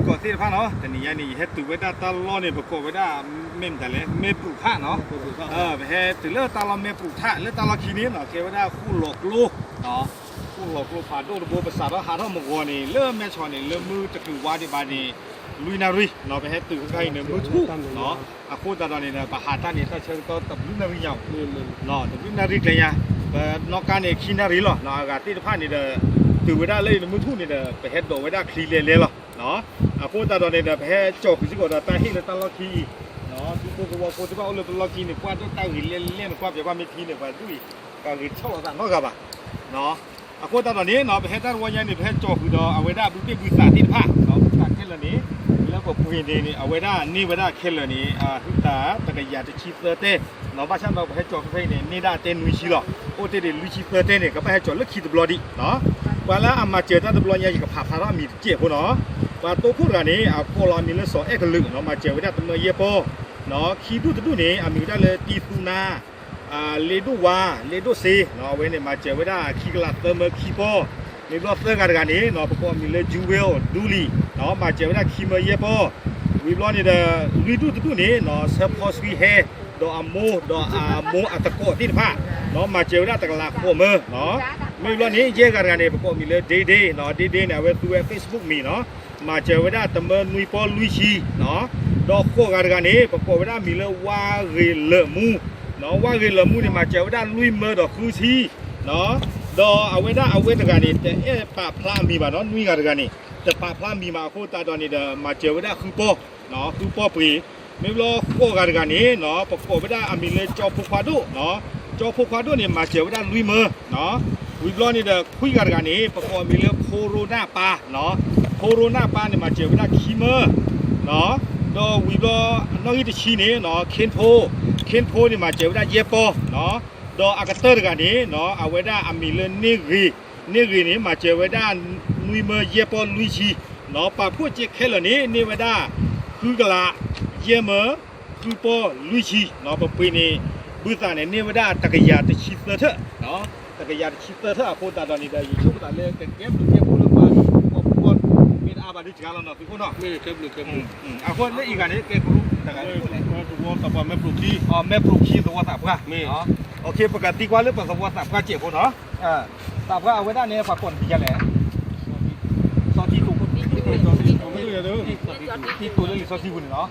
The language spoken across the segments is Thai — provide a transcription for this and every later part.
ก่อที่ผ้าเนาะแต่นี่ยันนี่เฮ็ดตัวไว้ได้ตลอดเนี่ยประกอบไว้ได้เมมแต่เลยเมปลูกผ้าเนาะไปเฮ็ดถึงเลือกตลอดเมปลูกผ้าเลือกตลอดคีนี้เนาะเกี่ยวไว้ได้คู่หลอกลูกเนาะคู่หลอกลูกผ่านตัวระบบประสาทแล้วหาท่อมกวนี่เริ่มแม่ชอนนี่เริ่มมือจะคือว่าที่บ้านนี่ลุยนารีเนาะไปเฮ็ดตัวใกล้เนี่ยมือทุกเนาะคู่ตอนนี้เนี่ยปะหาท่านนี่ถ้าเชิญก็ตับลุยนารียาวเนาะตับลุยนารีเลยเนี่ยนอกการเนี่ยคีนารีหรอเนาะอากาศที่ผ้านี่เด้อตัวไว้ได้เลยมือทุกนี่เด้อไปเฮ็ดตัวไว้ได้คลีเลยหรอเนาะคู่ตอนนี้เนี่ยไปเฮ็ดจบสิก็ได้แต่ให้เลยตลอดคีเนาะทุกคนก็ว่าคนที่ว่าเอาเลยตลอดคีเนี่ยกว่าต้องตั้งหินเล่นกว่าแบบว่าไม่คีเนี่ยไปด้วยก็หินเช่าต่างนอกกับเนาะคู่ตอนนี้เนาะไปเฮ็ดด้านวันยันนี่ไปเฮ็ดจบคือเอาไว้ได้บุกบุษาที่ผ้าเนาะบุษาแค่ละนี้แล้วก็ผู้เห็นนี่เอาไว้ได้นี่ไว้ได้แค่ละนี้ทุกตาตะกยาจะชีเตอร์เต้เนาะบ้านฉันเราไปให้จอดให้เนี่ยนี่ได้เต้นลุยชีหรอโอ้เต้นลุยชีเตอร์เต้เนี่ยก็ไปให้จอดแล้วขี่ตบลอดีเนาะว่าแล้วอามาเจอตั้งตบลอเนี่ยกับผ่าพารามีเจี๊ยบเนาะว่าตัวคู่กันนี้พอเรามีเรื่องสองลึกเนาะมาเจอไว้ได้ตั้งเมื่อเย็บปอเนาะขี่ดูนี่มีได้เลยตีตูนาเลดูวาเลดูซีเนาะไว้เนี่ยมาเจอไว้ได้ขี่กระตุ้มเมื่อขี่ปอในรอบเรื่องกันนี้เนาะพวกมีเลยจูเวลดูลีเนาะมาเจอไว้ได้ขี่เมื่อเย็บปอวิบล้อนี่เด้อลุยดูนี่เนาะเซฟพอสวีเฮดอโมอัตโกที่ผ้าเนาะมาเจอได้ตะกลาโคเมอเนาะไม่รู้นี้เยอะกันเนี่ยพวกมีเลยเดย์เนาะเดย์เนี่ยเว็บตัวเฟซบุ๊กมีเนาะมาเจอได้ตะเมนุยปอลุยชีเนาะดอกโคกันนี่พวกได้มีเลยว่าเรลมูเนาะว่าเรลมูเนี่ยมาเจอได้ลุยเมอดอกคือชีเนาะดอเอาไว้ได้กันนี่แต่ปะพลามีบ่เนาะนุยกันนี่แต่ปะพลามีมาโคตาตอนนี้เด้อมาเจอได้คือปอเนาะคือปอปีไม่รู้โคกันนี่เนาะประกอบไม่ได้มีเลยจอพุควาดูเนาะจอพุควาดูเนี่ยมาเจอไม่ได้ลุยมือเนาะวิบล้อนี่เด็กคุยกันนี่ประกอบมีเลยโคโรนาปาเนาะโคโรนาปาเนี่ยมาเจอไม่ได้คีมือเนาะดอวิบล้อนอกจากชีนี่เนาะเคนโพเนี่ยมาเจอไม่ได้เยปอเนาะดออากาเตอร์กันนี่เนาะเอาไว้ได้มีเลยเนรีนี่มาเจอไว้ได้ลุยมือเยปอลุยชีเนาะปะพูดเจ๊แค่เหล่านี้นี่ไว้ได้คือกละเยี่ยมคือปอลุยชีเนาะปะปีนี้บุษาเนี่ยเนี่ยว่าได้ตะกยาตะชีเตอร์เนาะตะกยาตะชีเตอร์โคตรตอนนี้ได้อยู่ช่วงตอนเล็กเก็บพูดเรื่องว่าคนมีอาบัติการแล้วเนาะพี่คนเนาะไม่เก็บคนแล้วอีกอันนี้เก็บรู้แต่กันตัวแต่ว่าไม่ปลูกที่แม่ปลูกชีตัวตับค่ะเนาะโอเคปกติกว่าหรือเปล่าตัวตับค่ะเจ็บคนเนาะตับค่ะเอาไว้ด้านนี้ฝากคนที่จะแหล่ซอที่ถูกที่ตัวเรื่องซอที่คุณเนาะ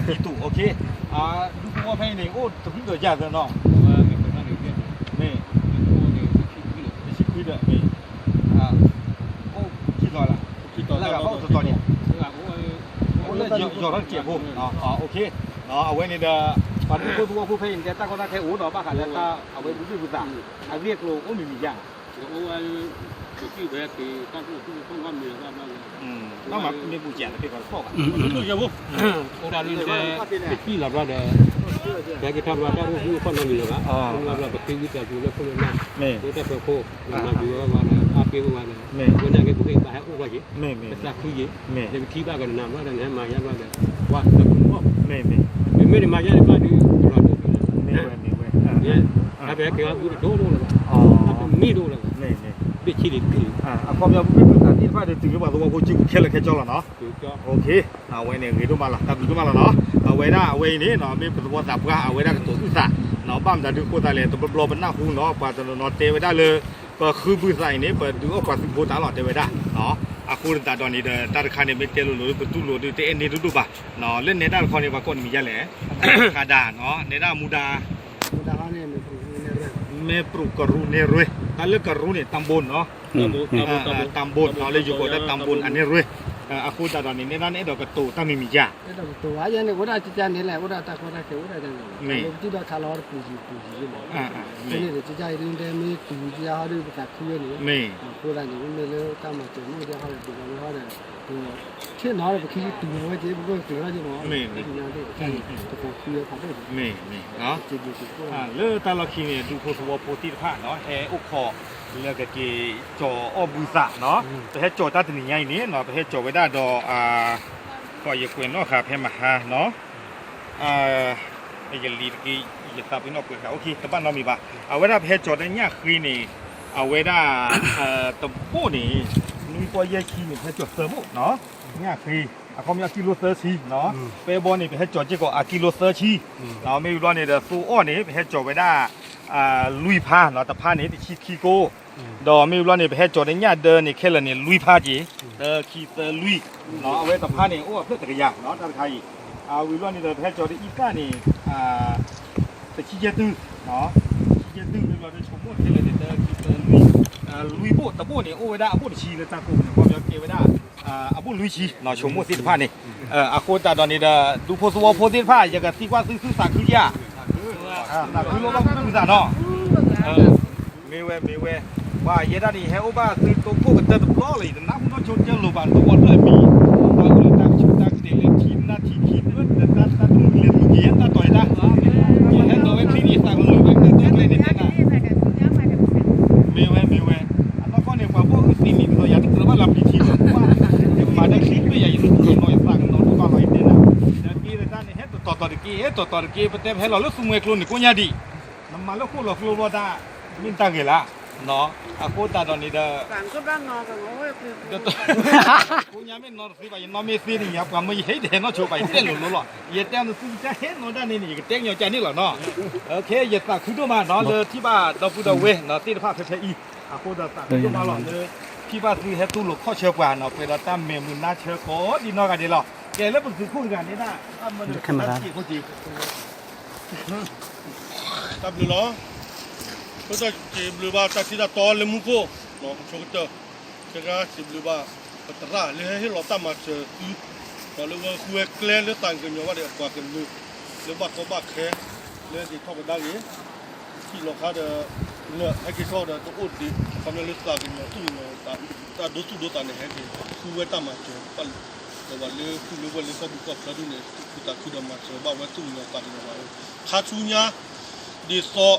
ที่ถูกโอเคดูว่าเพลงนี้โอ้จะพึ่งเกิดยากเลยเนาะนี่ไม่ชิคุยเลยนี่โอ้คิดลอยละแล้วก็เขาตอนนี้โอ้เลยยอดทั้งเจ็บพวกโอเคเนาะเอาไว้ในเดอปันผู้เพลงแต่ตั้งก็ตั้งแค่โอ้เนาะบ้าขาแล้วก็เอาไว้ดูดูดูต่างเรียกโลโอ้มีอย่างที่แบบที่ตั้งต้องทำเนี่ยว่าน้องมาไม่ปูเจียนเป็นคนฟอกตัวเยอะปุ๊บโอ้ดานี่เนี่ยที่หลับว่าเด้แต่ที่ทำว่าได้รู้คนนั้นอยู่แล้วว่าเราไปที่จะอยู่แล้วคนนั้นนี่แต่เป็นโคมาอยู่ว่าอาเปียวว่าเนี่ยคนนั้นก็บุกไปหาอุบายแต่สักทีเดี๋ยวที่บ้านกันนำว่าเนี่ยมายันว่าเนี่ยว่าแต่คุณพ่อไม่ได้มายันบ้านนี้เราดูเนี่ยถ้าแบบเกี่ยวกับดูเลยมีดูเลยไปชี้ดิความยาวไม่เป็นการที่ว่าจะถึงว่าตัวผู้จิ๋วแค่ละแค่เจ้าละเนาะโอเคเอาไว้เนี่ยเงี้ยดูมาละตัดดูมาละเนาะเอาไว้ได้เอาไว้นี่เนาะไม่เป็นตัวตับก็เอาไว้ได้กับตัวอุตสาเนาะบ้านแต่ดูโคตรเลยตัวรอเป็นหน้าหูเนาะกว่าจะนอนเตะไว้ได้เลยก็คือบุษายนี่เปิดดูก็กว่าสิบโบตาหลอดเตะไว้ได้เนาะคุณตาตอนนี้เดินตาคันเนี่ยไม่เตะลุยประตูลุยเตะเอ็นนี่ดูป่ะเนาะเล่นในด้านคอเนี่ยว่าก่อนมีเยอะแหละขาดาเนาะในด้านมูดาเมปรุกรูเนรุยถ้าเลือกกรูเนี่ยตำบลเนาะตำบลเราเลยอยู่กับตำบลอันนี้รุยคุณตาตอนนี้ในด้านนี้ดอกกระตูตั้งมีจ่าตัวยังเนี่ยว่าจะจานนี่แหละว่าตาคนนั้นเกี่ยวอะไรกันเนี่ยที่เราทะเลาะปูจีเลยนี่เดี๋ยวจะใจเรื่องเดิมมีตูจะหาดูภาษาคุยนี่คนนั้นเนี่ยไม่เลิกตามมาตัวนู้นจะหาดูกันไม่หาเลยเช่นน้อยไปคิดตัวไว้เจ๊บุ้งตัวนั้นจะบอกนี่ตัวคุยผ่านได้นี่เนาะเลือกตาเราคิดเนี่ยดูโพสต์ว่าโพสต์ผ่านเนาะแอร์อุกคอเลือกกี่จออบุษะเนาะแต่ให้จอตัดหนีไงนี้เนาะแต่ให้จอไว้ได้ดอก็อย่าเกวนเนาะครับให้มาหาเนาะอย่าลีกี่อย่าตับไปนอกเปลือกโอเคแต่บ้านเรามีป่ะเอาไว้ได้ให้จอได้เนี่ยคือนี่เอาไว้ได้ตะปูนี่นุ่งป ก็แยกขี้นี่ให้จดเสริมเนาะเนี่ยคือเขามีกิโลเซอร์ชีเนาะไปบอลนี่ไปให้จดเจ้าก็กิโลเซอร์ชีเนาะไม่รู้ว่าเนี่ยสู้อ้อนี่ไปให้จดไว้ได้ลุยผ้าเนาะแต่ผ้านี่ที่ขี้โก้ดอไม่รู้ว่าเนี่ยไปให้จดในเนี่ยเดินนี่แค่ละเนี่ยลุยผ้าจีขี้ลุยเนาะเอาไว้แต่ผ้านี่โอ้เพื่อตะกี้เนาะตะไคร้วิรู้ว่าเนี่ยไปให้จดในอีก้านี่แต่ขี้เกียจตื้อเนาะขี้เกียจตื้อเราได้ชมว่าแค่ละเนี่ยลุยโบตะโบนี่โอ้ไว้ได้โบตะชีเลยจ้ากูเนี่ยความยาวเกี่ยวไว้ได้อาบุลุยชีเนาะชมว่าสิทธิภานี่อาโคตาตอนนี้ดูโพสวอโพสิทธิภาอย่างกับที่ว่าซื้อสักคือยาสักคือโลบ้างคือสักเนาะมีเว้ว่าเยดานี่เฮโอบ้าซื้อตัวพวกกันเตอร์ล้อเลยน้ำมันชนเจ้าโลบ้านตัววันเลยมีเราเลยตั้งชุดตั้งเตะทีมหน้าที่คิดว่าแต่ตั้งตรงเรียนเย็นตั้งต่อยนะเห็นตัวเว็บซีรีส์ตั้งเลยเว็บตั้งเลยนี่นะมีเว้อันนั้นก็เนี่ยว่าพวกซีรีส์เราอยากจะว่าเราพิธีว่ามาได้คลิปไปอย่างนี้หน่อยสั่งนอนก็หน่อยเด่นนะแต่กี้เลยด้านนี้เฮ็ดต่อตะกี้ประเทศให้เราเลือกสมุยคลุนนี่ก็ยาดีน้ำมันแล้วคู่เราคลุนว่าได้มินตังเกล่ะเนาะอาโคตาตอนนี้เด้อสั่งก็บ้านนอนกันโอ้ยกูยังไม่นอนสิไปนอนไม่สินี่ยับกันไม่เห็นเด่นเนาะโชว์ไปเต้นหลุดหรอเย็ดแต้มซื้อจะเห็นนอนด้านนี้นี่ก็เต้นอย่างใจนี่หรอเนาะโอเคเย็ดตาคือตัวมาเนาะเลยที่บ้านเราพูดเอาเว้เนาะที่ภาพเพชรอีอาโคตาตาคือตัวมาหรอเลยที่บ้านซื้อให้ตู้หลบข้อเชือกว่าเนาะไปเราตั้มเมมือหน้าเชือกโคดีนอกกันดีหรอแกแล้วมันคือคู่กันนี่นะมันขึ้นมาแล้วคู่จีตับหรือหรอก็จะเจ็บหรือว่าตัดที่ตาตอนเลยมุกโก้เนาะชกเตอร์จะก็เจ็บหรือว่าปัตตาเลยให้เราตั้มมาเจอคือตอนเรื่องว่าคุยเกลียนหรือต่างกันอยู่ว่าเดี๋ยวกว่ากันมือหรือว่าเขาบ้าแค่เรื่องที่ทอดกันได้ยังที่เราเขาเดเนี่ยให้กินข้าวเดต้องอดดิคำนั้นเรื่องต่างกันอยู่ตู้เนาะตาดูตู้ตาเนี่ยให้กินคุยตั้มมาเจอปั่นแต่ว่าเรื่องคือเรื่องว่าเรื่องเขาบุกเข้าดูเนี่ยคือตาคือเดิมมาเจอบ้าว่าตู้เนาะตาเนี่ยว่าข้าชูเนี่ยดีสอ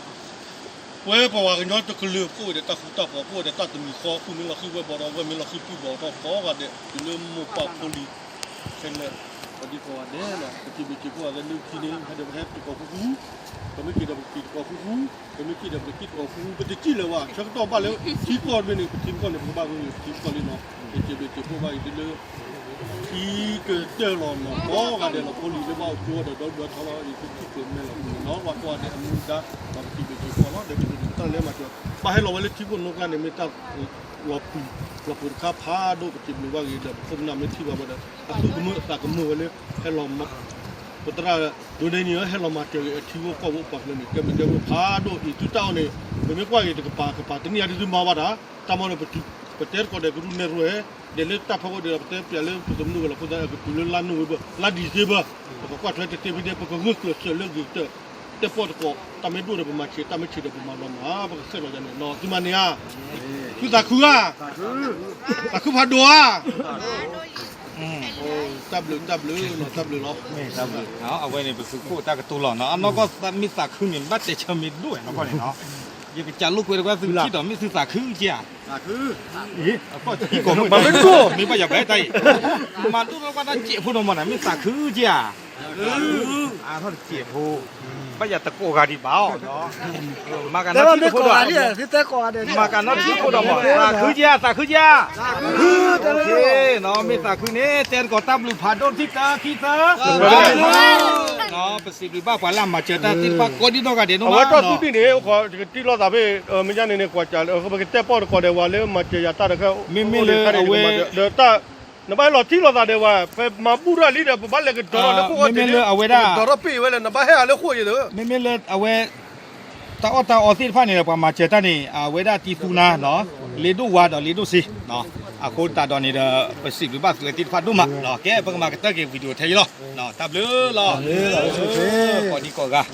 เว้ยเพราะว่ากันย้อนตะกลือกู้เดี๋ยวตะคุตะขอกู้เดี๋ยวตะจะมีข้อคู่นี้เราคือว่าบอกเราว่ามีเราคือผู้บอกเราขอกันเดี๋ยวเรื่องมุกปากคนดีเช่นเลยพอดีพอเดี๋ยวนะที่มีกี่พวกกันนึกที่นี่ให้เดี๋ยวให้ติดกับผู้ก็ไม่กี่เดี๋ยวติดกับผู้ก็ไม่กี่เดี๋ยวติดกับผู้เป็นที่เลยว่าฉันก็ต้องบ้านแล้วที่ก่อนเป็นหนึ่งที่ก่อนเนี่ยผมบ้านเป็นที่ก่อนเลยเนาะที่พวกว่าอีกเลยที่เกิดเจอหลอนเนาะก็กันเดี๋ยวเราคนดีเลยว่าชัวร์เดี๋ยวเขาเราอีกที่เกิดเนี่ยเนาะว่าตัวเนี่ยมันจะเราที่เป็นที่พวกเราเดี๋ยวตั้งเรื่องมาชัวร์มาให้เราไว้เลยที่คนนกนั่นเนี่ยไม่ต้องเราปวดขาพาดูกับจิตหรือว่าอย่างเดี๋ยวผมนำไม่ที่ว่ามันคือมือตากมือไว้เลยให้เรามาปัตตาดูในนี้ให้เรามาเจอที่ว่าก็ว่าปักเลยนี่ก็มันจะพาดูอีกทุกเจ้าเนี่ยมันไม่กว่าอย่างที่ปากตัวนี้อะไรที่มาว่าด่าตามมาเลยประเทศก็ได้ก็รู้ในรู้เดี๋ยวเลือกตาพอเดี๋ยวประเทศเปลี่ยนเรื่องผสมนู่นแล้วก็ได้ก็ตุลล้านนู่นแบบล้านดีเสียบ่ก็กว่าเธอจะเตะไปเดี๋ยวก็เงือกเกิดเรื่องดีเจอแต่พอก็ตามไม่ดูเดี๋ยวผมมาเชื่อตามไม่เชื่อเดี๋ยวผมมาลองมาเพราะเส้นเราจะเนี่ยนอที่มันเนี่ยคือตาคือตาคือพัดดัวโอ้จับลืมเนาะจับลืมเนาะไม่จับลืมเอาไว้ในเป็นคู่ตากระตูหล่อเนาะอันนั้นก็มีตาคือเหมือนบัดแต่เชื่อมีด้วยเนาะก็เนี่ยเนาะอย่าไปจับลูกไปเลยว่าซื้อที่ต่อไม่ซื้อตาคือเจ้าตาคือนี่ก็ที่ก่อนมันไม่รู้มีปัญญาไปได้มาดูแล้วว่านั่นเจ็บพูดออกมาไหนไม่ตาคือเจ้าเขาเจ็บพูปัญญาตะโกกาดีบ้าเนาะมากันนั่นที่พูดว่ามากันนั่นที่พูดออกมาตาคือเจ้าโอเคเนาะไม่ตาคือเนี่ยเจนก็ตั้มลูกผ่านโดนที่ตาขี้ตาเนาะเป็นสิ่งที่บ้าปลาล่ำมาเจอตาที่บ้าคนที่นอกกันเดี๋ยวน้องว่าตัวที่นี่เขาที่เราทำไปไม่ใช่ในกว่าจะเขาไปเตะปอดก่อนเดี๋ยวว่าเลยมาเจอตาเขาไม่เลยเอาไว้เดี๋ยวตานบายเราที่เราทำเดี๋ยวว่าไปมาบูราลีเดี๋ยวบ้านเล็กตัวเราไม่เลยเอาไว้ได้ตัวปีไว้เลยนบายให้อะไรคุยเด้อไม่เลยเอาไว้ตาออสิฟ้าเนี่ยประมาณเจตานี่เอาไว้ได้ที่ฟูนาเนาะเลดูวาดเลดูสิเนาะอาคนตาดอนนี่เด้อไปสิบบ้านเลยติดฟ้าดูมาเนาะแกเพิ่งมาเตะเกมวิดีโอเทยล์เนาะตับเลยเนาะก่อนนี้ก่อนกัน